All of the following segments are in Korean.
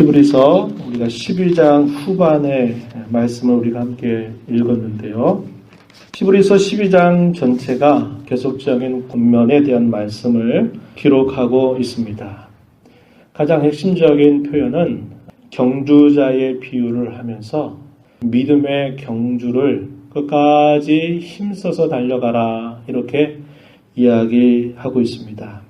히브리서 우리가 12장 후반의 말씀을 우리가 함께 읽었는데요. 히브리서 12장 전체가 계속적인 권면에 대한 말씀을 기록하고 있습니다. 가장 핵심적인 표현은 경주자의 비유를 하면서 믿음의 경주를 끝까지 힘써서 달려가라 이렇게 이야기하고 있습니다.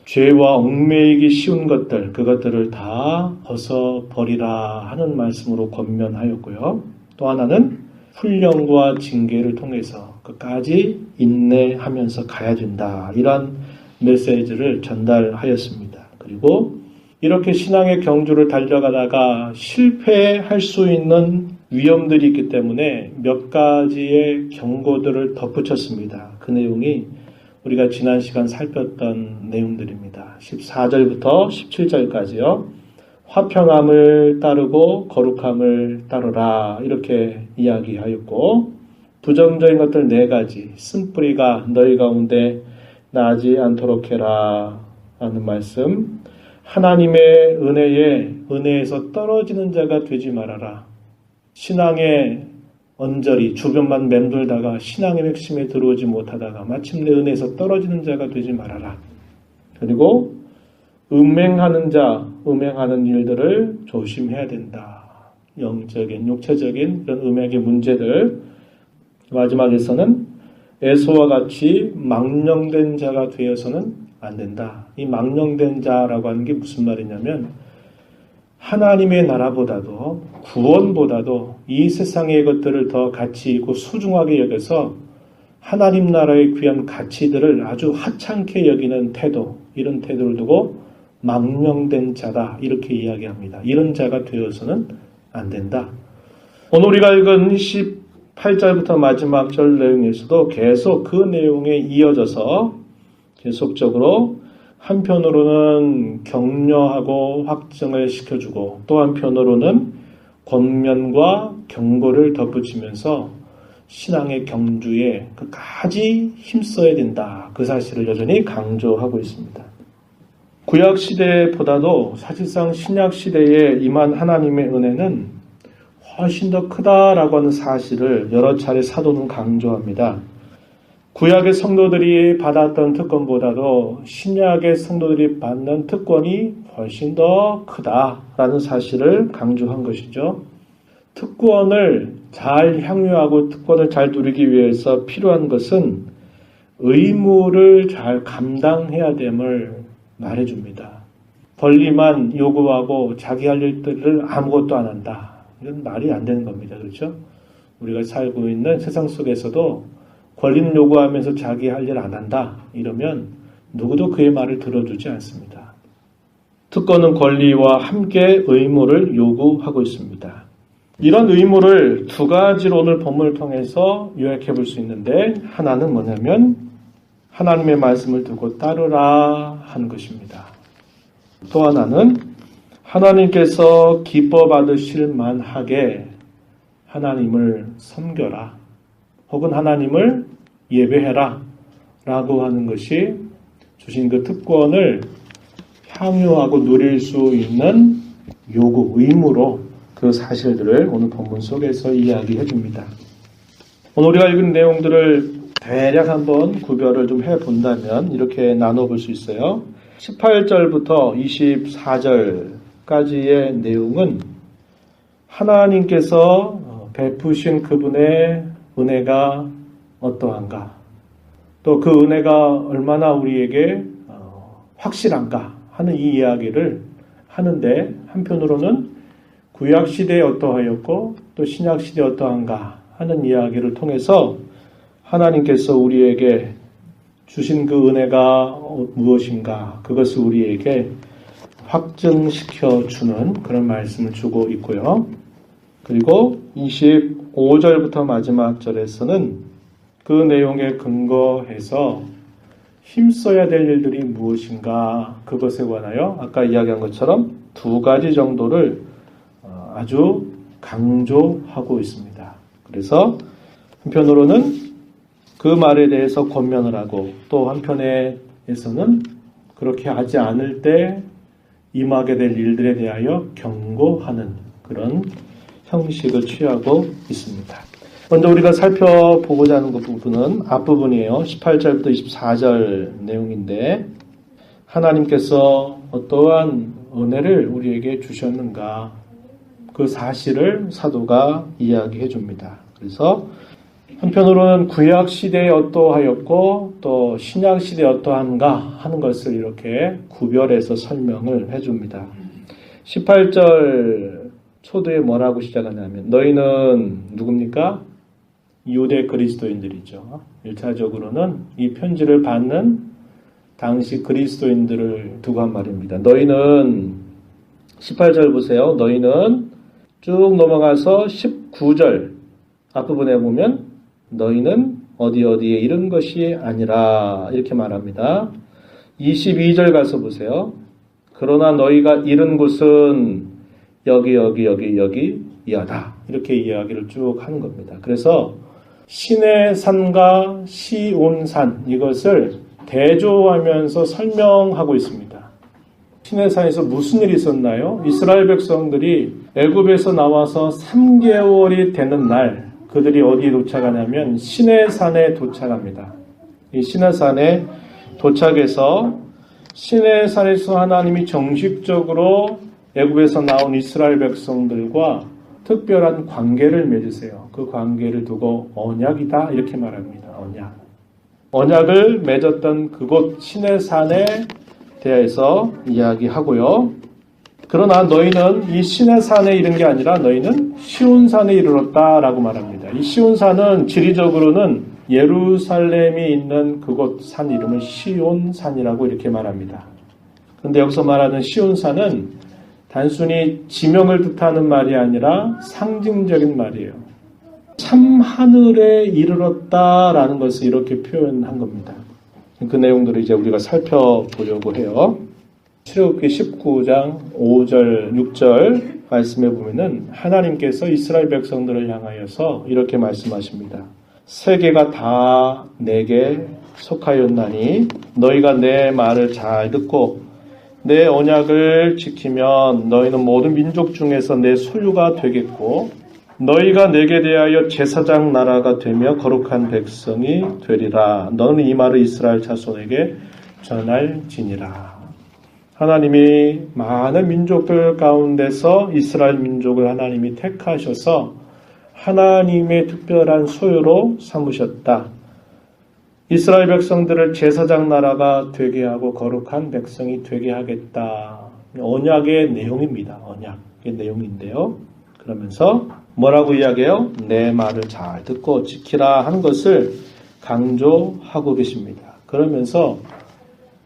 죄와 얽매이기 쉬운 것들, 그것들을 다 벗어버리라 하는 말씀으로 권면하였고요. 또 하나는 훈련과 징계를 통해서 끝까지 인내하면서 가야 된다. 이런 메시지를 전달하였습니다. 그리고 이렇게 신앙의 경주를 달려가다가 실패할 수 있는 위험들이 있기 때문에 몇 가지의 경고들을 덧붙였습니다. 그 내용이 우리가 지난 시간 살폈던 내용들입니다. 14절부터 17절까지요. 화평함을 따르고 거룩함을 따르라 이렇게 이야기하였고, 부정적인 것들 4가지, 쓴뿌리가 너희 가운데 나지 않도록 해라 라는 말씀, 하나님의 은혜에서 떨어지는 자가 되지 말아라. 신앙의 언저리, 주변만 맴돌다가 신앙의 핵심에 들어오지 못하다가 마침내 은혜에서 떨어지는 자가 되지 말아라. 그리고 음행하는 일들을 조심해야 된다. 영적인, 육체적인 이런 음행의 문제들. 마지막에서는 에서와 같이 망령된 자가 되어서는 안 된다. 이 망령된 자라고 하는 게 무슨 말이냐면 하나님의 나라보다도 구원보다도 이 세상의 것들을 더 가치 있고 소중하게 여겨서 하나님 나라의 귀한 가치들을 아주 하찮게 여기는 태도, 이런 태도를 두고 망령된 자다 이렇게 이야기합니다. 이런 자가 되어서는 안 된다. 오늘 우리가 읽은 18절부터 마지막 절 내용에서도 계속 그 내용에 이어져서 계속적으로 한편으로는 격려하고 확증을 시켜주고 또 한편으로는 권면과 경고를 덧붙이면서 신앙의 경주에 끝까지 힘써야 된다. 그 사실을 여전히 강조하고 있습니다. 구약시대보다도 사실상 신약시대에 임한 하나님의 은혜는 훨씬 더 크다라고 하는 사실을 여러 차례 사도는 강조합니다. 구약의 성도들이 받았던 특권보다도 신약의 성도들이 받는 특권이 훨씬 더 크다라는 사실을 강조한 것이죠. 특권을 잘 향유하고 특권을 잘 누리기 위해서 필요한 것은 의무를 잘 감당해야 됨을 말해줍니다. 권리만 요구하고 자기 할 일들을 아무것도 안 한다. 이건 말이 안 되는 겁니다. 그렇죠? 우리가 살고 있는 세상 속에서도 권리는 요구하면서 자기 할 일 안 한다. 이러면 누구도 그의 말을 들어주지 않습니다. 특권은 권리와 함께 의무를 요구하고 있습니다. 이런 의무를 2가지로 오늘 본문을 통해서 요약해 볼 수 있는데, 하나는 뭐냐면 하나님의 말씀을 두고 따르라 하는 것입니다. 또 하나는 하나님께서 기뻐 받으실 만하게 하나님을 섬겨라. 혹은 하나님을 예배해라 라고 하는 것이 주신 그 특권을 향유하고 누릴 수 있는 요구, 의무로 그 사실들을 오늘 본문 속에서 이야기해 줍니다. 오늘 우리가 읽은 내용들을 대략 한번 구별을 좀 해본다면 이렇게 나눠볼 수 있어요. 18절부터 24절까지의 내용은 하나님께서 베푸신 그분의 은혜가 어떠한가, 또 그 은혜가 얼마나 우리에게 확실한가 하는 이 이야기를 하는데, 한편으로는 구약시대에 어떠하였고 또 신약시대에 어떠한가 하는 이야기를 통해서 하나님께서 우리에게 주신 그 은혜가 무엇인가, 그것을 우리에게 확증시켜주는 그런 말씀을 주고 있고요. 그리고 25절부터 마지막 절에서는 그 내용에 근거해서 힘써야 될 일들이 무엇인가, 그것에 관하여 아까 이야기한 것처럼 2가지 정도를 아주 강조하고 있습니다. 그래서 한편으로는 그 말에 대해서 권면을 하고, 또 한편에서는 그렇게 하지 않을 때 임하게 될 일들에 대하여 경고하는 그런 형식을 취하고 있습니다. 먼저 우리가 살펴보고자 하는 부분은 앞부분이에요. 18절부터 24절 내용인데 하나님께서 어떠한 은혜를 우리에게 주셨는가 그 사실을 사도가 이야기해 줍니다. 그래서 한편으로는 구약 시대에 어떠하였고 또 신약 시대에 어떠한가 하는 것을 이렇게 구별해서 설명을 해줍니다. 18절 초두에 뭐라고 시작하냐면 너희는 누굽니까? 유대 그리스도인들이죠. 1차적으로는 이 편지를 받는 당시 그리스도인들을 두고 한 말입니다. 너희는 18절 보세요. 너희는 쭉 넘어가서 19절 앞부분에 보면 너희는 어디에 이른 것이 아니라 이렇게 말합니다. 22절 가서 보세요. 그러나 너희가 이른 곳은 여기 이하다. 이렇게 이야기를 쭉 하는 겁니다. 그래서 신의 산과 시온산 이것을 대조하면서 설명하고 있습니다. 신의 산에서 무슨 일이 있었나요? 이스라엘 백성들이 애굽에서 나와서 3개월이 되는 날 그들이 어디에 도착하냐면 신의 산에 도착합니다. 이 신의 산에 도착해서 신의 산에서 하나님이 정식적으로 애굽에서 나온 이스라엘 백성들과 특별한 관계를 맺으세요. 그 관계를 두고 언약이다 이렇게 말합니다. 언약을 맺었던 그곳 신의 산에 대해서 이야기하고요. 그러나 너희는 이 신의 산에 이른 게 아니라 너희는 시온산에 이르렀다라고 말합니다. 이 시온산은 지리적으로는 예루살렘이 있는 그곳 산 이름을 시온산이라고 이렇게 말합니다. 그런데 여기서 말하는 시온산은 단순히 지명을 뜻하는 말이 아니라 상징적인 말이에요. 참 하늘에 이르렀다라는 것을 이렇게 표현한 겁니다. 그 내용들을 이제 우리가 살펴보려고 해요. 출애굽기 19장 5절 6절 말씀에 보면은 하나님께서 이스라엘 백성들을 향하여서 이렇게 말씀하십니다. 세계가 다 내게 속하였나니 너희가 내 말을 잘 듣고 내 언약을 지키면 너희는 모든 민족 중에서 내 소유가 되겠고 너희가 내게 대하여 제사장 나라가 되며 거룩한 백성이 되리라. 너는 이 말을 이스라엘 자손에게 전할지니라. 하나님이 많은 민족들 가운데서 이스라엘 민족을 하나님이 택하셔서 하나님의 특별한 소유로 삼으셨다. 이스라엘 백성들을 제사장 나라가 되게 하고 거룩한 백성이 되게 하겠다. 언약의 내용입니다. 언약의 내용인데요. 그러면서 뭐라고 이야기해요? 내 말을 잘 듣고 지키라 하는 것을 강조하고 계십니다. 그러면서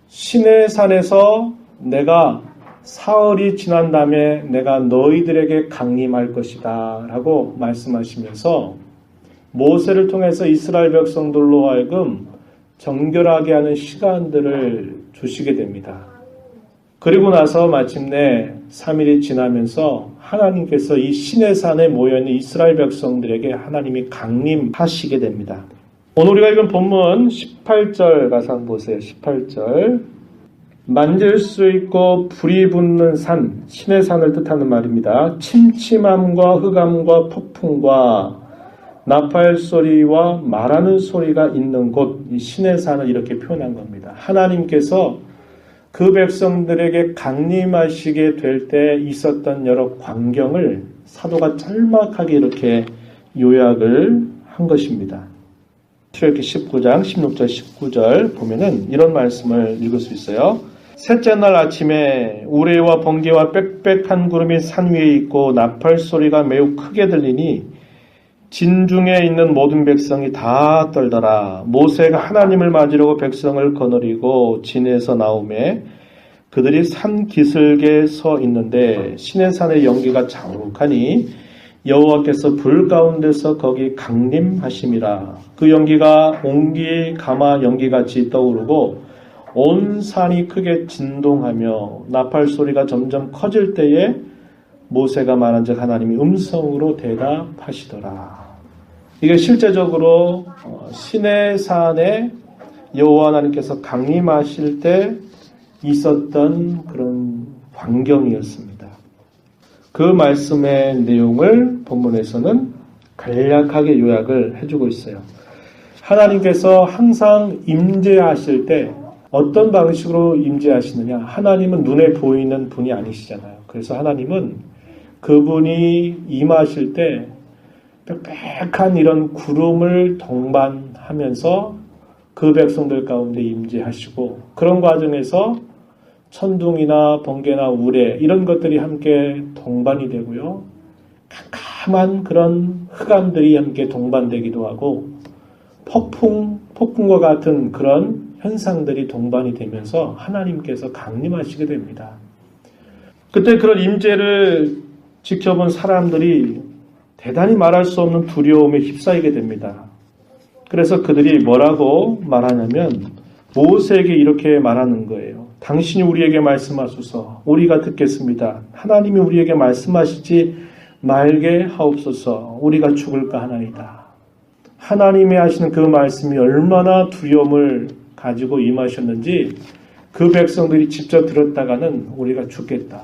신의 산에서 내가 사흘이 지난 다음에 내가 너희들에게 강림할 것이다 라고 말씀하시면서 모세를 통해서 이스라엘 백성들로 하여금 정결하게 하는 시간들을 주시게 됩니다. 그리고 나서 마침내 3일이 지나면서 하나님께서 이 신의 산에 모여있는 이스라엘 백성들에게 하나님이 강림하시게 됩니다. 오늘 우리가 읽은 본문 18절 가서 한번 보세요. 18절 만질 수 있고 불이 붙는 산, 신의 산을 뜻하는 말입니다. 침침함과 흑암과 폭풍과 나팔 소리와 말하는 소리가 있는 곳, 이 신의 산을 이렇게 표현한 겁니다. 하나님께서 그 백성들에게 강림하시게 될 때 있었던 여러 광경을 사도가 짤막하게 이렇게 요약을 한 것입니다. 출애굽기 19장 16절 19절 보면은 이런 말씀을 읽을 수 있어요. 셋째 날 아침에 우레와 번개와 빽빽한 구름이 산 위에 있고 나팔 소리가 매우 크게 들리니 진중에 있는 모든 백성이 다 떨더라. 모세가 하나님을 맞으려고 백성을 거느리고 진에서 나오매 그들이 산 기슭에 서 있는데 신의 산의 연기가 자욱하니 여호와께서 불 가운데서 거기 강림하심이라. 그 연기가 옹기 가마 연기같이 떠오르고 온 산이 크게 진동하며 나팔 소리가 점점 커질 때에 모세가 말한즉 하나님이 음성으로 대답하시더라. 이게 실제적으로 신의 산에 여호와 하나님께서 강림하실 때 있었던 그런 광경이었습니다. 그 말씀의 내용을 본문에서는 간략하게 요약을 해주고 있어요. 하나님께서 항상 임재하실 때 어떤 방식으로 임재하시느냐? 하나님은 눈에 보이는 분이 아니시잖아요. 그래서 하나님은 그분이 임하실 때 빽빽한 이런 구름을 동반하면서 그 백성들 가운데 임재하시고, 그런 과정에서 천둥이나 번개나 우레 이런 것들이 함께 동반이 되고요. 캄캄한 그런 흑암들이 함께 동반되기도 하고, 폭풍과 같은 그런 현상들이 동반이 되면서 하나님께서 강림하시게 됩니다. 그때 그런 임재를 지켜본 사람들이 대단히 말할 수 없는 두려움에 휩싸이게 됩니다. 그래서 그들이 뭐라고 말하냐면 모세에게 이렇게 말하는 거예요. 당신이 우리에게 말씀하소서. 우리가 듣겠습니다. 하나님이 우리에게 말씀하시지 말게 하옵소서. 우리가 죽을까 하나이다. 하나님이 하시는 그 말씀이 얼마나 두려움을 가지고 임하셨는지 그 백성들이 직접 들었다가는 우리가 죽겠다.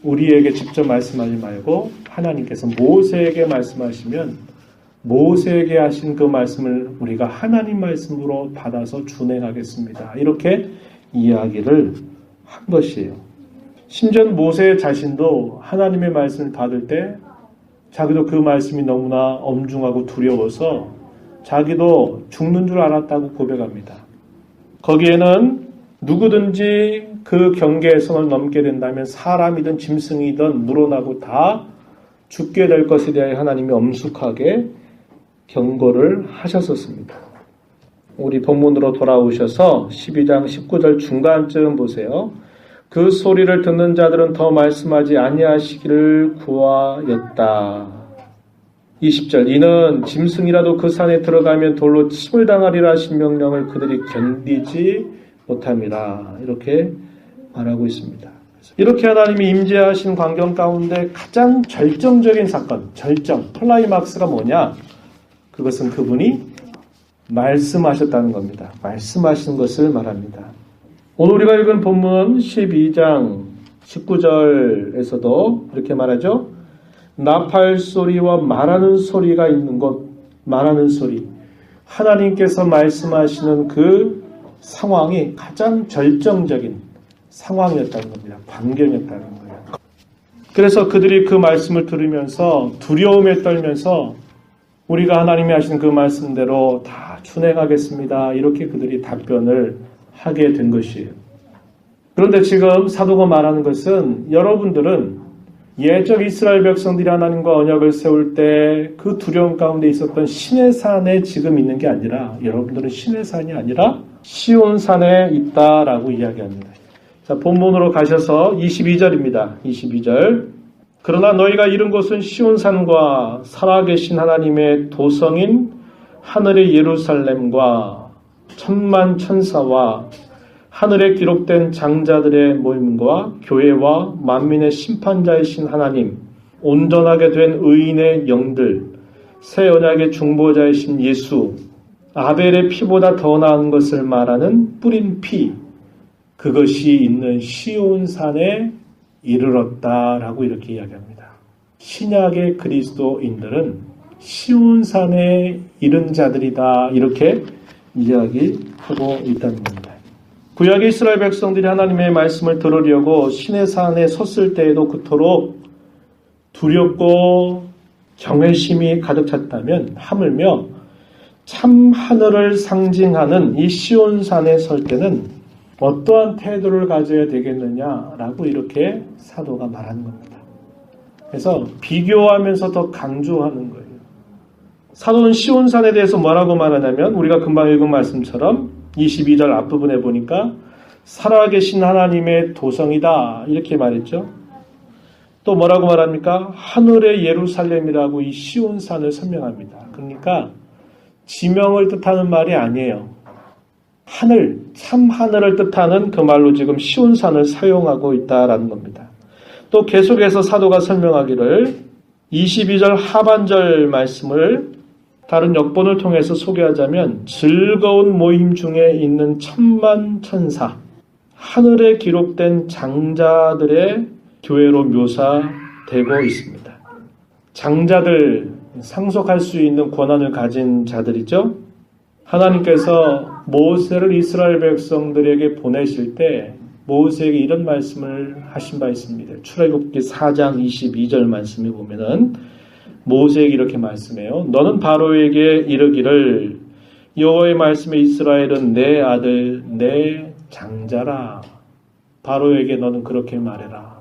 우리에게 직접 말씀하지 말고 하나님께서 모세에게 말씀하시면 모세에게 하신 그 말씀을 우리가 하나님 말씀으로 받아서 준행하겠습니다. 이렇게 이야기를 한 것이에요. 심지어 모세 자신도 하나님의 말씀을 받을 때 자기도 그 말씀이 너무나 엄중하고 두려워서 자기도 죽는 줄 알았다고 고백합니다. 거기에는 누구든지 그 경계선을 넘게 된다면 사람이든 짐승이든 물어나고 다 죽게 될 것에 대해 하나님이 엄숙하게 경고를 하셨었습니다. 우리 본문으로 돌아오셔서 12장 19절 중간쯤 보세요. 그 소리를 듣는 자들은 더 말씀하지 아니하시기를 구하였다. 20절 이는 짐승이라도 그 산에 들어가면 돌로 침을 당하리라 하신 명령을 그들이 견디지 못함이라. 이렇게 말하고 있습니다. 이렇게 하나님이 임재하신 광경 가운데 가장 절정적인 사건, 클라이막스가 뭐냐? 그것은 그분이 말씀하셨다는 겁니다. 말씀하신 것을 말합니다. 오늘 우리가 읽은 본문 12장 19절에서도 이렇게 말하죠. 나팔 소리와 말하는 소리가 있는 곳, 말하는 소리. 하나님께서 말씀하시는 그 상황이 가장 절정적인 상황이었다는 겁니다. 광경이었다는 거예요. 그래서 그들이 그 말씀을 들으면서 두려움에 떨면서 우리가 하나님이 하신 그 말씀대로 다 준행하겠습니다. 이렇게 그들이 답변을 하게 된 것이에요. 그런데 지금 사도가 말하는 것은 여러분들은 예적 이스라엘 백성들이 하나님과 언약을 세울 때 그 두려움 가운데 있었던 시내산에 지금 있는 게 아니라 여러분들은 시내산이 아니라 시온산에 있다라고 이야기합니다. 자, 본문으로 가셔서 22절입니다. 22절. 그러나 너희가 이른 곳은 시온산과 살아계신 하나님의 도성인 하늘의 예루살렘과 천만 천사와 하늘에 기록된 장자들의 모임과 교회와 만민의 심판자이신 하나님, 온전하게 된 의인의 영들, 새 언약의 중보자이신 예수, 아벨의 피보다 더 나은 것을 말하는 뿌린 피, 그것이 있는 시온산에 이르렀다라고 이렇게 이야기합니다. 신약의 그리스도인들은 시온산에 이른 자들이다 이렇게 이야기하고 있다는 겁니다. 구약의 이스라엘 백성들이 하나님의 말씀을 들으려고 시내산에 섰을 때에도 그토록 두렵고 경외심이 가득 찼다면 하물며 참 하늘을 상징하는 이 시온산에 설 때는 어떠한 태도를 가져야 되겠느냐라고 이렇게 사도가 말하는 겁니다. 그래서 비교하면서 더 강조하는 거예요. 사도는 시온산에 대해서 뭐라고 말하냐면 우리가 금방 읽은 말씀처럼 22절 앞부분에 보니까 살아계신 하나님의 도성이다 이렇게 말했죠. 또 뭐라고 말합니까? 하늘의 예루살렘이라고 이 시온산을 설명합니다. 그러니까 지명을 뜻하는 말이 아니에요. 하늘, 참 하늘을 뜻하는 그 말로 지금 시온산을 사용하고 있다라는 겁니다. 또 계속해서 사도가 설명하기를 22절 하반절 말씀을 다른 역본을 통해서 소개하자면 즐거운 모임 중에 있는 천만 천사, 하늘에 기록된 장자들의 교회로 묘사되고 있습니다. 장자들, 상속할 수 있는 권한을 가진 자들이죠. 하나님께서 모세를 이스라엘 백성들에게 보내실 때 모세에게 이런 말씀을 하신 바 있습니다. 출애굽기 4장 22절 말씀에 보면은 모세에게 이렇게 말씀해요. 너는 바로에게 이르기를 여호와의 말씀에 이스라엘은 내 아들 내 장자라. 바로에게 너는 그렇게 말해라.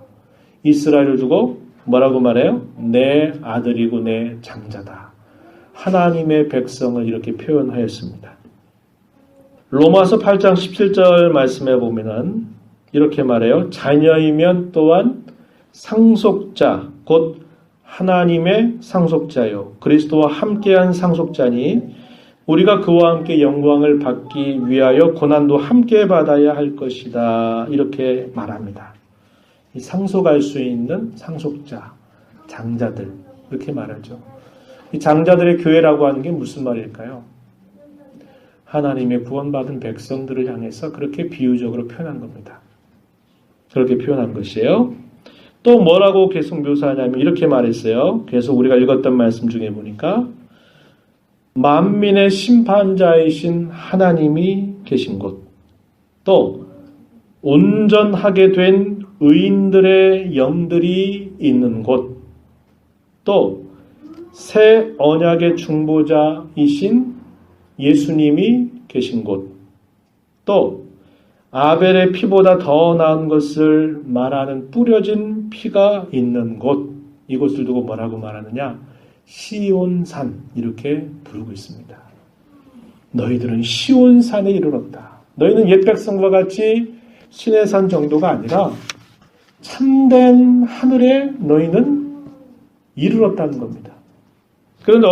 이스라엘을 두고 뭐라고 말해요? 내 아들이고 내 장자다. 하나님의 백성을 이렇게 표현하였습니다. 로마서 8장 17절 말씀에 보면은 이렇게 말해요. 자녀이면 또한 상속자, 곧 하나님의 상속자요. 그리스도와 함께한 상속자니 우리가 그와 함께 영광을 받기 위하여 고난도 함께 받아야 할 것이다. 이렇게 말합니다. 이 상속할 수 있는 상속자, 장자들 이렇게 말하죠. 이 장자들의 교회라고 하는 게 무슨 말일까요? 하나님의 구원받은 백성들을 향해서 그렇게 비유적으로 표현한 겁니다. 그렇게 표현한 것이에요. 또 뭐라고 계속 묘사하냐면 이렇게 말했어요. 계속 우리가 읽었던 말씀 중에 보니까 만민의 심판자이신 하나님이 계신 곳, 또 온전하게 된 의인들의 영들이 있는 곳, 또 새 언약의 중보자이신 예수님이 계신 곳, 또 아벨의 피보다 더 나은 것을 말하는 뿌려진 피가 있는 곳, 이곳을 두고 뭐라고 말하느냐? 시온산 이렇게 부르고 있습니다. 너희들은 시온산에 이르렀다. 너희는 옛 백성과 같이 시내산 정도가 아니라 참된 하늘에 너희는 이르렀다는 겁니다. 그런데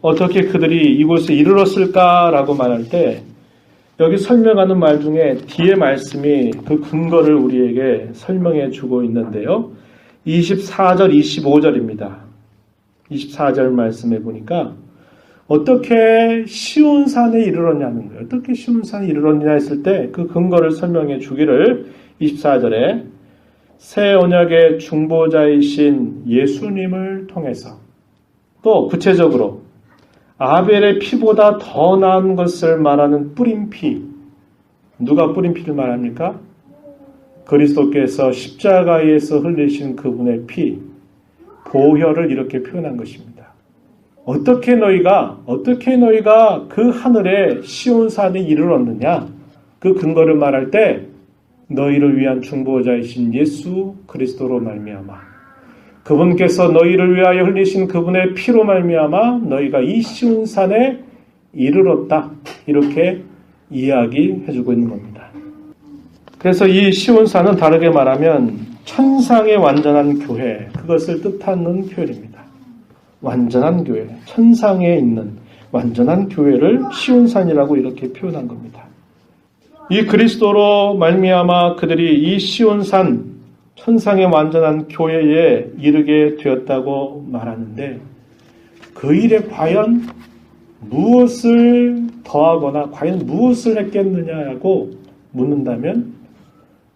어떻게 그들이 이곳에 이르렀을까라고 말할 때 여기 설명하는 말 중에 뒤에 말씀이 그 근거를 우리에게 설명해 주고 있는데요. 24절, 25절입니다. 24절 말씀해 보니까 어떻게 시온산에 이르렀냐는 거예요. 어떻게 시온산에 이르렀냐 했을 때 그 근거를 설명해 주기를 24절에 새 언약의 중보자이신 예수님을 통해서 또 구체적으로 아벨의 피보다 더 나은 것을 말하는 뿌린 피. 누가 뿌린 피를 말합니까? 그리스도께서 십자가에서 흘리신 그분의 피, 보혈을 이렇게 표현한 것입니다. 어떻게 너희가 그 하늘에 시온산에 이르렀느냐? 그 근거를 말할 때 너희를 위한 중보자이신 예수 그리스도로 말미암아 그분께서 너희를 위하여 흘리신 그분의 피로 말미암아 너희가 이 시온산에 이르렀다. 이렇게 이야기해주고 있는 겁니다. 그래서 이 시온산은 다르게 말하면 천상의 완전한 교회, 그것을 뜻하는 표현입니다. 완전한 교회, 천상에 있는 완전한 교회를 시온산이라고 이렇게 표현한 겁니다. 이 그리스도로 말미암아 그들이 이 시온산, 천상의 완전한 교회에 이르게 되었다고 말하는데 그 일에 과연 무엇을 더하거나 과연 무엇을 했겠느냐고 묻는다면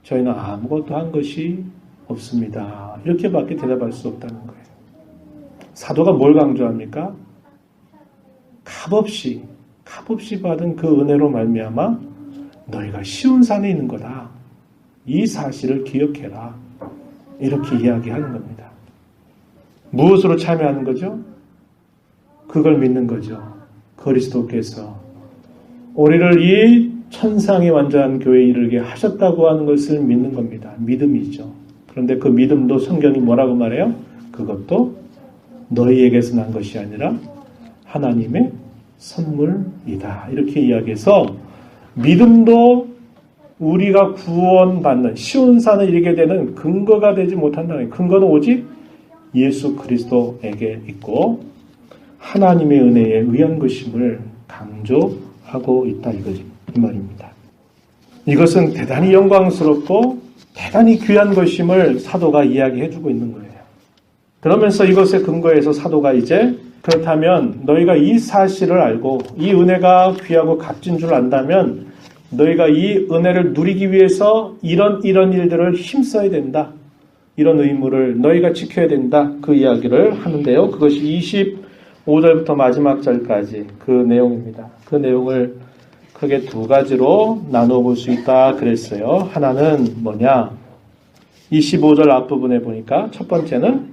저희는 아무것도 한 것이 없습니다. 이렇게밖에 대답할 수 없다는 거예요. 사도가 뭘 강조합니까? 값없이 받은 그 은혜로 말미암아 너희가 시온산에 있는 거다. 이 사실을 기억해라. 이렇게 이야기하는 겁니다. 무엇으로 참여하는 거죠? 그걸 믿는 거죠. 그리스도께서 우리를 이 천상의 완전한 교회에 이르게 하셨다고 하는 것을 믿는 겁니다. 믿음이죠. 그런데 그 믿음도 성경이 뭐라고 말해요? 그것도 너희에게서 난 것이 아니라 하나님의 선물이다. 이렇게 이야기해서 믿음도 우리가 구원받는 시온산에 이르게 되는 근거가 되지 못한다는 거예요. 근거는 오직 예수 그리스도에게 있고 하나님의 은혜에 의한 것임을 강조하고 있다 이 말입니다. 이것은 대단히 영광스럽고 대단히 귀한 것임을 사도가 이야기해주고 있는 거예요. 그러면서 이것에 근거해서 사도가 이제 그렇다면 너희가 이 사실을 알고 이 은혜가 귀하고 값진 줄 안다면 너희가 이 은혜를 누리기 위해서 이런 일들을 힘써야 된다. 이런 의무를 너희가 지켜야 된다. 그 이야기를 하는데요. 그것이 25절부터 마지막 절까지 그 내용입니다. 그 내용을 크게 두 가지로 나누어 볼 수 있다 그랬어요. 하나는 뭐냐? 25절 앞부분에 보니까 첫 번째는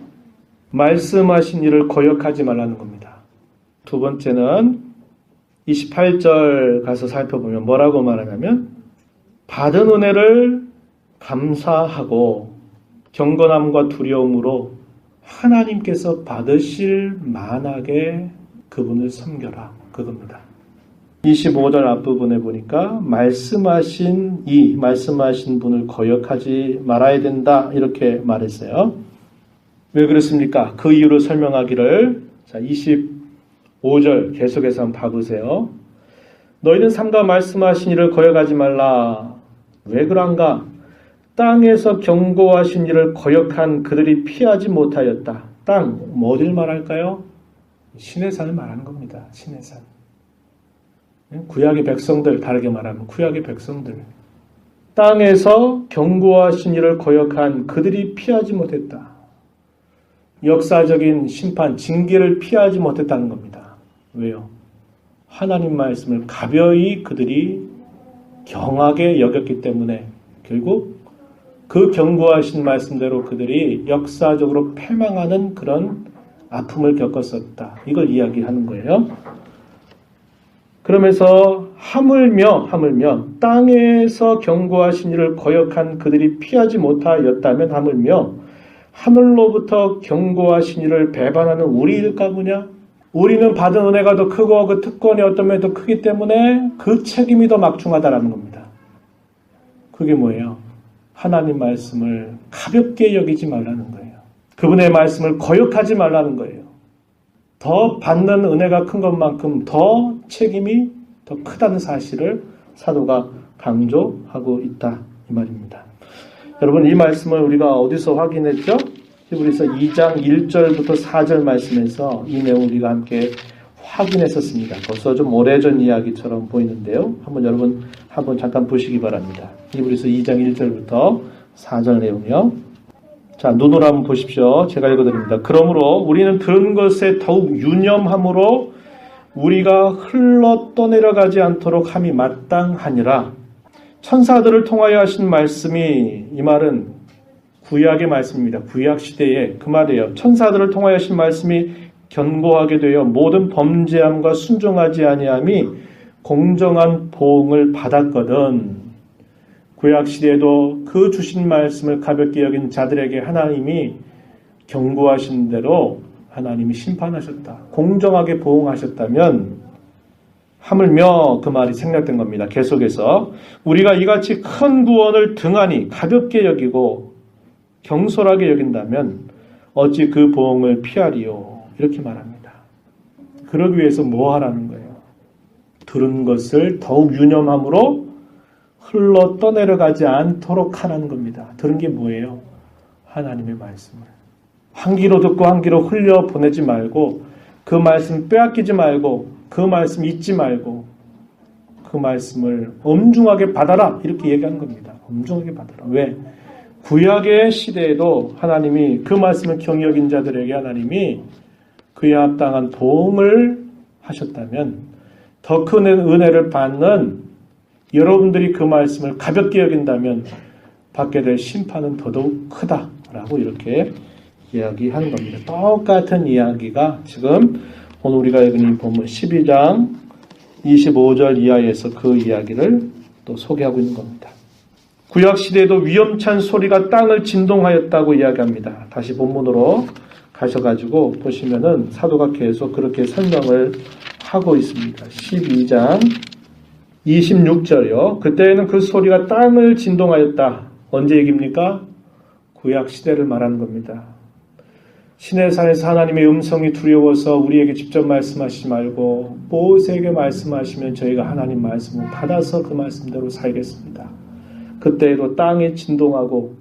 말씀하신 일을 거역하지 말라는 겁니다. 두 번째는 28절 가서 살펴보면 뭐라고 말하냐면 받은 은혜를 감사하고 경건함과 두려움으로 하나님께서 받으실 만하게 그분을 섬겨라. 그겁니다. 25절 앞부분에 보니까 말씀하신 분을 거역하지 말아야 된다. 이렇게 말했어요. 왜 그렇습니까? 그 이유를 설명하기를 자 25절 계속해서 한번 봐보세요. 너희는 삼가 말씀하신 이를 거역하지 말라. 왜 그런가? 땅에서 경고하신 이를 거역한 그들이 피하지 못하였다. 땅, 어딜 말할까요? 신의 산을 말하는 겁니다. 신의 산. 구약의 백성들, 다르게 말하면 구약의 백성들. 땅에서 경고하신 이를 거역한 그들이 피하지 못했다. 역사적인 심판, 징계를 피하지 못했다는 겁니다. 왜요? 하나님 말씀을 가벼이 그들이 경하게 여겼기 때문에 결국 그 경고하신 말씀대로 그들이 역사적으로 패망하는 그런 아픔을 겪었었다. 이걸 이야기하는 거예요. 그러면서 하물며 땅에서 경고하신 이를 거역한 그들이 피하지 못하였다면 하물며 하늘로부터 경고하신 이를 배반하는 우리일까 보냐? 우리는 받은 은혜가 더 크고 그 특권이 어떤 면에 더 크기 때문에 그 책임이 더 막중하다라는 겁니다. 그게 뭐예요? 하나님 말씀을 가볍게 여기지 말라는 거예요. 그분의 말씀을 거역하지 말라는 거예요. 더 받는 은혜가 큰 것만큼 더 책임이 더 크다는 사실을 사도가 강조하고 있다. 이 말입니다. 여러분 이 말씀을 우리가 어디서 확인했죠? 히브리서 2장 1절부터 4절 말씀에서 이 내용을 우리가 함께 확인했었습니다. 벌써 좀 오래전 이야기처럼 보이는데요. 여러분 한번 잠깐 보시기 바랍니다. 히브리서 2장 1절부터 4절 내용이요. 자, 눈으로 한번 보십시오. 제가 읽어드립니다. 그러므로 우리는 들은 것에 더욱 유념함으로 우리가 흘러 떠내려가지 않도록 함이 마땅하니라. 천사들을 통하여 하신 말씀이, 이 말은 구약의 말씀입니다. 구약 시대에 그 말이에요. 천사들을 통하여 하신 말씀이 견고하게 되어 모든 범죄함과 순종하지 아니함이 공정한 보응을 받았거든. 구약 시대에도 그 주신 말씀을 가볍게 여긴 자들에게 하나님이 경고하신 대로 하나님이 심판하셨다. 공정하게 보응하셨다면 하물며 그 말이 생략된 겁니다. 계속해서 우리가 이같이 큰 구원을 등한히 가볍게 여기고 경솔하게 여긴다면 어찌 그 보응을 피하리요. 이렇게 말합니다. 그러기 위해서 뭐 하라는 거예요? 들은 것을 더욱 유념함으로 흘러 떠내려가지 않도록 하라는 겁니다. 들은 게 뭐예요? 하나님의 말씀을. 한 귀로 듣고 한 귀로 흘려 보내지 말고 그 말씀 빼앗기지 말고 그 말씀 잊지 말고 그 말씀을 엄중하게 받아라. 이렇게 얘기하는 겁니다. 엄중하게 받아라. 왜? 구약의 시대에도 하나님이 그 말씀을 경히 여긴 자들에게 하나님이 그에 합당한 보응을 하셨다면 더 큰 은혜를 받는 여러분들이 그 말씀을 가볍게 여긴다면 받게 될 심판은 더더욱 크다라고 이렇게 이야기하는 겁니다. 똑같은 이야기가 지금 오늘 우리가 읽은 이 본문 12장 25절 이하에서 그 이야기를 또 소개하고 있는 겁니다. 구약시대에도 위험찬 소리가 땅을 진동하였다고 이야기합니다. 다시 본문으로 가셔가지고 보시면은 사도가 계속 그렇게 설명을 하고 있습니다. 12장 26절이요. 그때에는 그 소리가 땅을 진동하였다. 언제 얘기입니까? 구약시대를 말하는 겁니다. 시내산에서 하나님의 음성이 두려워서 우리에게 직접 말씀하시지 말고 모세에게 말씀하시면 저희가 하나님 말씀을 받아서 그 말씀대로 살겠습니다. 그때에도 땅이 진동하고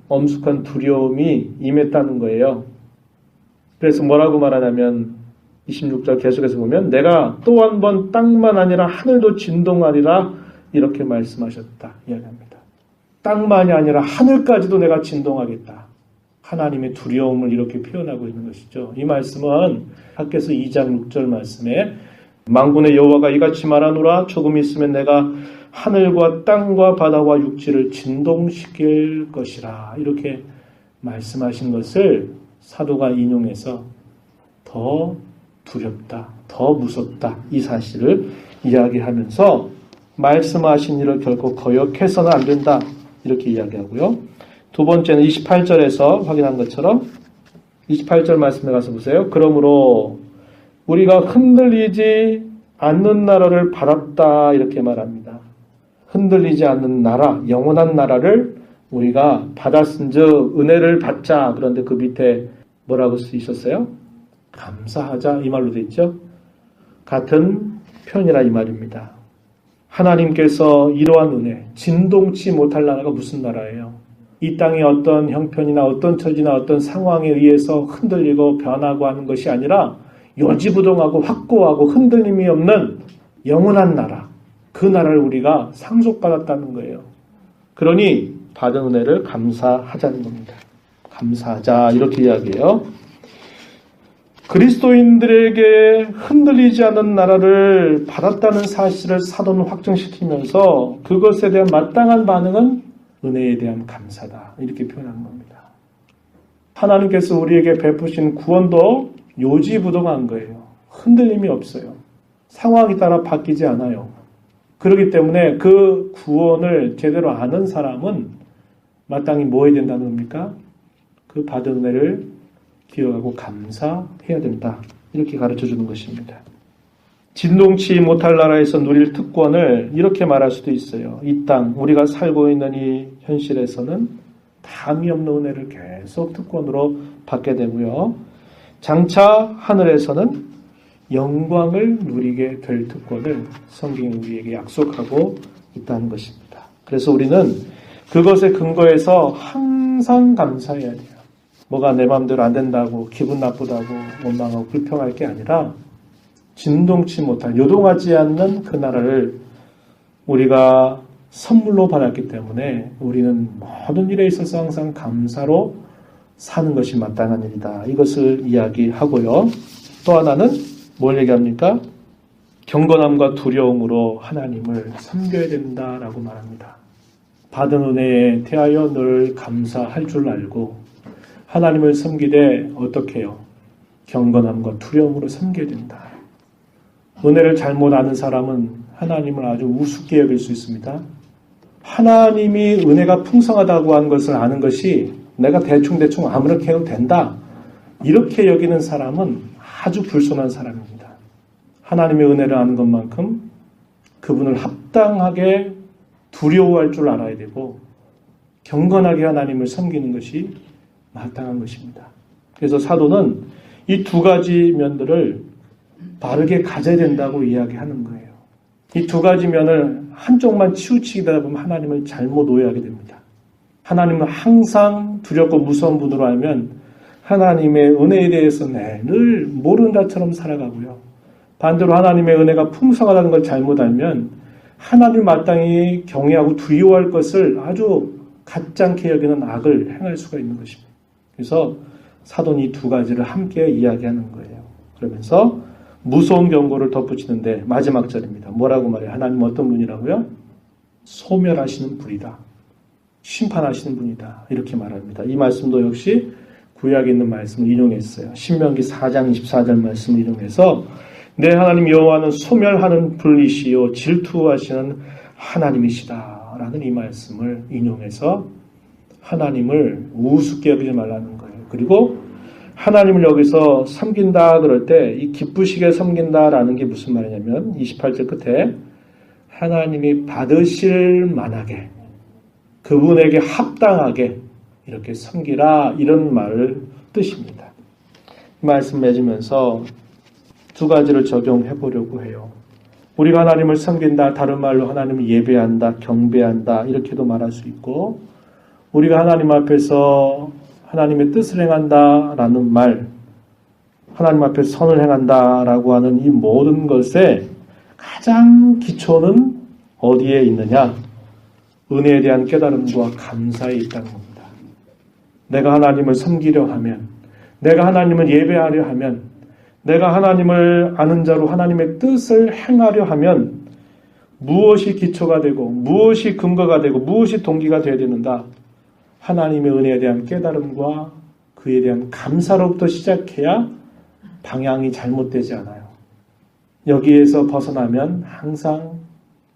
엄숙한 두려움이 임했다는 거예요. 그래서 뭐라고 말하냐면 26절 계속해서 보면 내가 또 한 번 땅만 아니라 하늘도 진동하리라 이렇게 말씀하셨다 이야기합니다. 땅만이 아니라 하늘까지도 내가 진동하겠다. 하나님의 두려움을 이렇게 표현하고 있는 것이죠. 이 말씀은 학개서 2장 6절 말씀에 만군의 여호와가 이같이 말하노라 조금 있으면 내가 하늘과 땅과 바다와 육지를 진동시킬 것이라 이렇게 말씀하신 것을 사도가 인용해서 더 두렵다, 더 무섭다 이 사실을 이야기하면서 말씀하신 일을 결코 거역해서는 안 된다 이렇게 이야기하고요. 두 번째는 28절에서 확인한 것처럼 28절 말씀에 가서 보세요. 그러므로 우리가 흔들리지 않는 나라를 받았다 이렇게 말합니다. 흔들리지 않는 나라, 영원한 나라를 우리가 받았은즉 은혜를 받자. 그런데 그 밑에 뭐라고 쓰 있었어요? 감사하자 이 말로 되어 있죠. 같은 표현이라 이 말입니다. 하나님께서 이러한 은혜, 진동치 못할 나라가 무슨 나라예요? 이 땅의 어떤 형편이나 어떤 처지나 어떤 상황에 의해서 흔들리고 변하고 하는 것이 아니라 요지부동하고 확고하고 흔들림이 없는 영원한 나라, 그 나라를 우리가 상속받았다는 거예요. 그러니 받은 은혜를 감사하자는 겁니다. 감사하자 이렇게 이야기해요. 그리스도인들에게 흔들리지 않는 나라를 받았다는 사실을 사도는 확정시키면서 그것에 대한 마땅한 반응은 은혜에 대한 감사다 이렇게 표현하는 겁니다. 하나님께서 우리에게 베푸신 구원도 요지부동한 거예요. 흔들림이 없어요. 상황에 따라 바뀌지 않아요. 그렇기 때문에 그 구원을 제대로 아는 사람은 마땅히 뭐 해야 된다는 겁니까? 그 받은 은혜를 기억하고 감사해야 된다. 이렇게 가르쳐주는 것입니다. 진동치 못할 나라에서 누릴 특권을 이렇게 말할 수도 있어요. 이 땅, 우리가 살고 있는 이 현실에서는 담이 없는 은혜를 계속 특권으로 받게 되고요. 장차 하늘에서는 영광을 누리게 될 특권을 성경이 우리에게 약속하고 있다는 것입니다. 그래서 우리는 그것에 근거해서 항상 감사해야 돼요. 뭐가 내 마음대로 안 된다고 기분 나쁘다고 원망하고 불평할 게 아니라 진동치 못한 요동하지 않는 그 나라를 우리가 선물로 받았기 때문에 우리는 모든 일에 있어서 항상 감사로 사는 것이 마땅한 일이다. 이것을 이야기하고요. 또 하나는 뭘 얘기합니까? 경건함과 두려움으로 하나님을 섬겨야 된다라고 말합니다. 받은 은혜에 대하여 늘 감사할 줄 알고 하나님을 섬기되 어떻게 해요? 경건함과 두려움으로 섬겨야 된다. 은혜를 잘못 아는 사람은 하나님을 아주 우습게 여길 수 있습니다. 하나님이 은혜가 풍성하다고 하는 것을 아는 것이 내가 대충 아무렇게 해도 된다. 이렇게 여기는 사람은 아주 불손한 사람입니다. 하나님의 은혜를 아는 것만큼 그분을 합당하게 두려워할 줄 알아야 되고 경건하게 하나님을 섬기는 것이 마땅한 것입니다. 그래서 사도는 이 두 가지 면들을 바르게 가져야 된다고 이야기하는 거예요. 이 두 가지 면을 한쪽만 치우치다 보면 하나님을 잘못 오해하게 됩니다. 하나님은 항상 두렵고 무서운 분으로 알면 하나님의 은혜에 대해서 늘 모르는 자처럼 살아가고요. 반대로 하나님의 은혜가 풍성하다는 걸 잘못 알면 하나님 마땅히 경외하고 두려워할 것을 아주 가짜게 여기는 악을 행할 수가 있는 것입니다. 그래서 사도는 이 두 가지를 함께 이야기하는 거예요. 그러면서 무서운 경고를 덧붙이는데 마지막 절입니다. 뭐라고 말해요? 하나님 어떤 분이라고요? 소멸하시는 분이다. 심판하시는 분이다. 이렇게 말합니다. 이 말씀도 역시 구약에 있는 말씀을 인용했어요. 신명기 4장 24절 말씀을 인용해서 내 하나님 여호와는 소멸하는 분이시요 질투하시는 하나님이시다 라는 이 말씀을 인용해서 하나님을 우습게 여기지 말라는 거예요. 그리고 하나님을 여기서 섬긴다 그럴 때 이 기쁘시게 섬긴다라는 게 무슨 말이냐면 28절 끝에 하나님이 받으실 만하게 그분에게 합당하게 이렇게 섬기라 이런 말을 뜻입니다. 이 말씀 맺으면서 두 가지를 적용해 보려고 해요. 우리가 하나님을 섬긴다, 다른 말로 하나님을 예배한다, 경배한다 이렇게도 말할 수 있고 우리가 하나님 앞에서 하나님의 뜻을 행한다라는 말, 하나님 앞에 선을 행한다라고 하는 이 모든 것의 가장 기초는 어디에 있느냐? 은혜에 대한 깨달음과 감사에 있다는 겁니다. 내가 하나님을 섬기려 하면, 내가 하나님을 예배하려 하면, 내가 하나님을 아는 자로 하나님의 뜻을 행하려 하면 무엇이 기초가 되고 무엇이 근거가 되고 무엇이 동기가 되어야 되는가? 하나님의 은혜에 대한 깨달음과 그에 대한 감사로부터 시작해야 방향이 잘못되지 않아요. 여기에서 벗어나면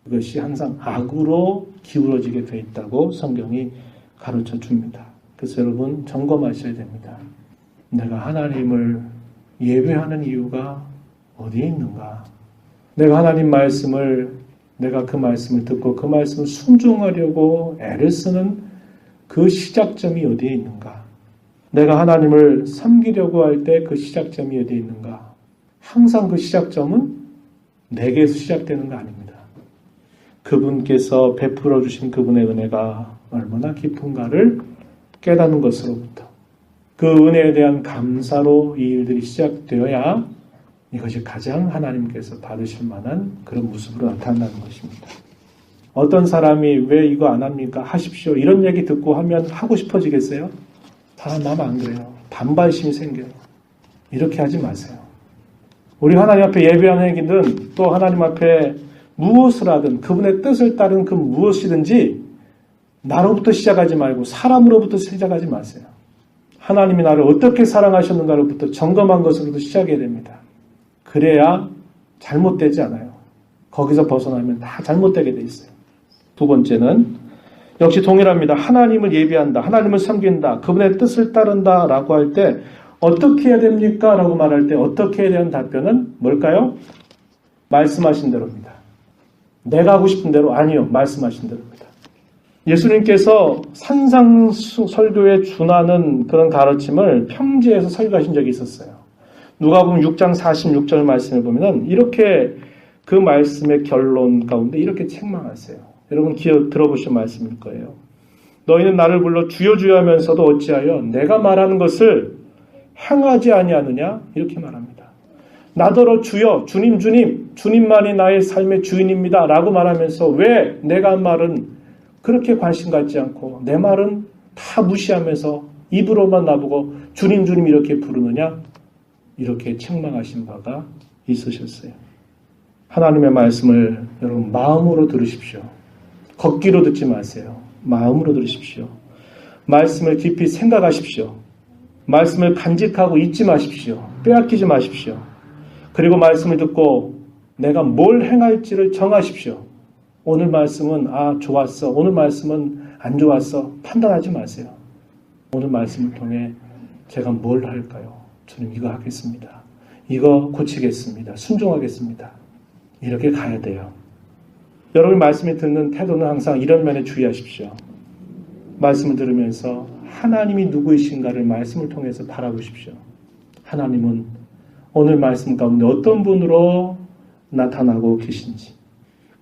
그것이 항상 악으로 기울어지게 되어 있다고 성경이 가르쳐 줍니다. 그래서 여러분 점검하셔야 됩니다. 내가 하나님을 예배하는 이유가 어디에 있는가? 내가 하나님 말씀을, 내가 그 말씀을 듣고 그 말씀을 순종하려고 애를 쓰는 그 시작점이 어디에 있는가? 내가 하나님을 섬기려고 할 때 그 시작점이 어디에 있는가? 항상 그 시작점은 내게서 시작되는 거 아닙니다. 그분께서 베풀어 주신 그분의 은혜가 얼마나 깊은가를 깨닫는 것으로부터 그 은혜에 대한 감사로 이 일들이 시작되어야 이것이 가장 하나님께서 받으실 만한 그런 모습으로 나타난다는 것입니다. 어떤 사람이 왜 이거 안 합니까? 하십시오. 이런 얘기 듣고 하면 하고 싶어지겠어요? 사람 마음 안 그래요. 반발심이 생겨요. 이렇게 하지 마세요. 우리 하나님 앞에 예배하는 얘기는 또 하나님 앞에 무엇을 하든 그분의 뜻을 따른 그 무엇이든지 나로부터 시작하지 말고 사람으로부터 시작하지 마세요. 하나님이 나를 어떻게 사랑하셨는가로부터 점검한 것으로부터 시작해야 됩니다. 그래야 잘못되지 않아요. 거기서 벗어나면 다 잘못되게 돼 있어요. 두 번째는 역시 동일합니다. 하나님을 예배한다. 하나님을 섬긴다. 그분의 뜻을 따른다 라고 할 때 어떻게 해야 됩니까? 라고 말할 때 어떻게 해야 되는 답변은 뭘까요? 말씀하신 대로입니다. 내가 하고 싶은 대로 아니요. 말씀하신 대로입니다. 예수님께서 산상설교에 준하는 그런 가르침을 평지에서 설교하신 적이 있었어요. 누가복음 6장 46절 말씀을 보면 이렇게 그 말씀의 결론 가운데 이렇게 책망하세요. 여러분 들어보신 말씀일 거예요. 너희는 나를 불러 주여 주여 하면서도 어찌하여 내가 말하는 것을 행하지 아니하느냐? 이렇게 말합니다. 나더러 주여, 주님, 주님, 주님만이 나의 삶의 주인입니다 라고 말하면서 왜 내가 한 말은 그렇게 관심 갖지 않고 내 말은 다 무시하면서 입으로만 나보고 주님, 주님 이렇게 부르느냐? 이렇게 책망하신 바가 있으셨어요. 하나님의 말씀을 여러분 마음으로 들으십시오. 걷기로 듣지 마세요. 마음으로 들으십시오. 말씀을 깊이 생각하십시오. 말씀을 간직하고 잊지 마십시오. 빼앗기지 마십시오. 그리고 말씀을 듣고 내가 뭘 행할지를 정하십시오. 오늘 말씀은 좋았어. 오늘 말씀은 안 좋았어. 판단하지 마세요. 오늘 말씀을 통해 제가 뭘 할까요? 주님 이거 하겠습니다. 이거 고치겠습니다. 순종하겠습니다. 이렇게 가야 돼요. 여러분이 말씀을 듣는 태도는 항상 이런 면에 주의하십시오. 말씀을 들으면서 하나님이 누구이신가를 말씀을 통해서 바라보십시오. 하나님은 오늘 말씀 가운데 어떤 분으로 나타나고 계신지,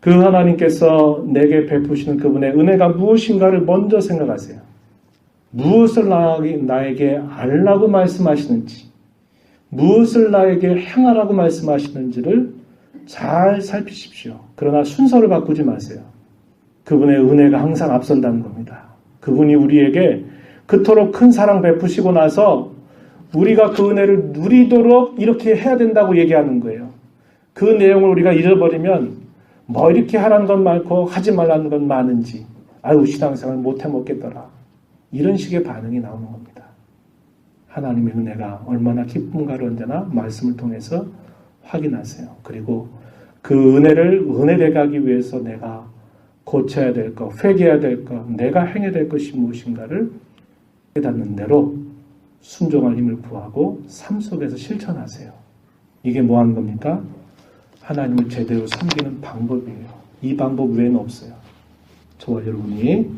그 하나님께서 내게 베푸시는 그분의 은혜가 무엇인가를 먼저 생각하세요. 무엇을 나에게 알라고 말씀하시는지, 무엇을 나에게 행하라고 말씀하시는지를 잘 살피십시오. 그러나 순서를 바꾸지 마세요. 그분의 은혜가 항상 앞선다는 겁니다. 그분이 우리에게 그토록 큰 사랑 베푸시고 나서 우리가 그 은혜를 누리도록 이렇게 해야 된다고 얘기하는 거예요. 그 내용을 우리가 잊어버리면 뭐 이렇게 하라는 건 많고 하지 말라는 건 많은지 신앙생활 못해 먹겠더라. 이런 식의 반응이 나오는 겁니다. 하나님의 은혜가 얼마나 기쁜가를 언제나 말씀을 통해서 확인하세요. 그리고 그 은혜되게 하기 위해서 내가 고쳐야 될 것, 회개해야 될 것, 내가 행해야 될 것이 무엇인가를 깨닫는 대로 순종할 힘을 구하고 삶 속에서 실천하세요. 이게 뭐 하는 겁니까? 하나님을 제대로 섬기는 방법이에요. 이 방법 외에는 없어요. 저와 여러분이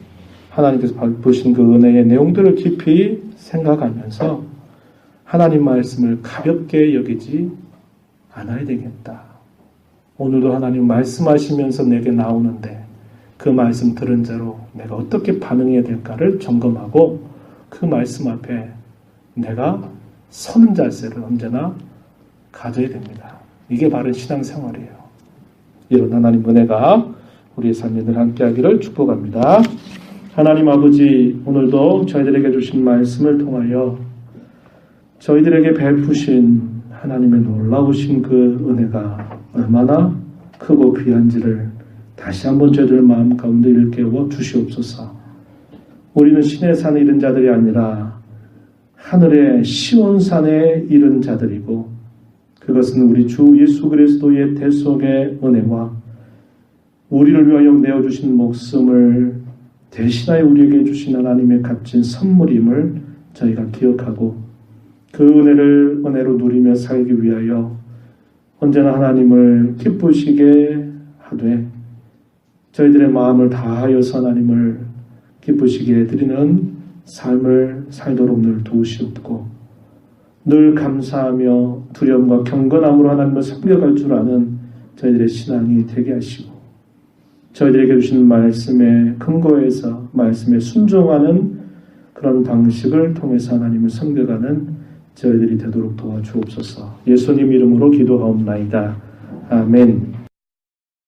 하나님께서 보신 그 은혜의 내용들을 깊이 생각하면서 하나님 말씀을 가볍게 여기지 않아야 되겠다. 오늘도 하나님 말씀하시면서 내게 나오는데 그 말씀 들은 자로 내가 어떻게 반응해야 될까를 점검하고 그 말씀 앞에 내가 서는 자세를 언제나 가져야 됩니다. 이게 바른 신앙생활이에요. 이런 하나님 은혜가 우리의 삶에 늘 함께하기를 축복합니다. 하나님 아버지, 오늘도 저희들에게 주신 말씀을 통하여 저희들에게 베푸신 하나님의 놀라우신 그 은혜가 얼마나 크고 귀한지를 다시 한번 저희들 마음 가운데 일깨워 주시옵소서. 우리는 신의 산에 이른 자들이 아니라 하늘의 시온산에 이른 자들이고, 그것은 우리 주 예수 그리스도의 대속의 은혜와 우리를 위하여 내어주신 목숨을 대신하여 우리에게 주신 하나님의 값진 선물임을 저희가 기억하고, 그 은혜를 은혜로 누리며 살기 위하여 언제나 하나님을 기쁘시게 하되 저희들의 마음을 다하여서 하나님을 기쁘시게 해드리는 삶을 살도록 늘 도우시옵고, 늘 감사하며 두려움과 경건함으로 하나님을 섬겨갈 줄 아는 저희들의 신앙이 되게 하시고, 저희들에게 주신 말씀에 근거해서 말씀에 순종하는 그런 방식을 통해서 하나님을 섬겨가는 저희들이 되도록 도와주옵소서. 예수님 이름으로 기도하옵나이다. 아멘.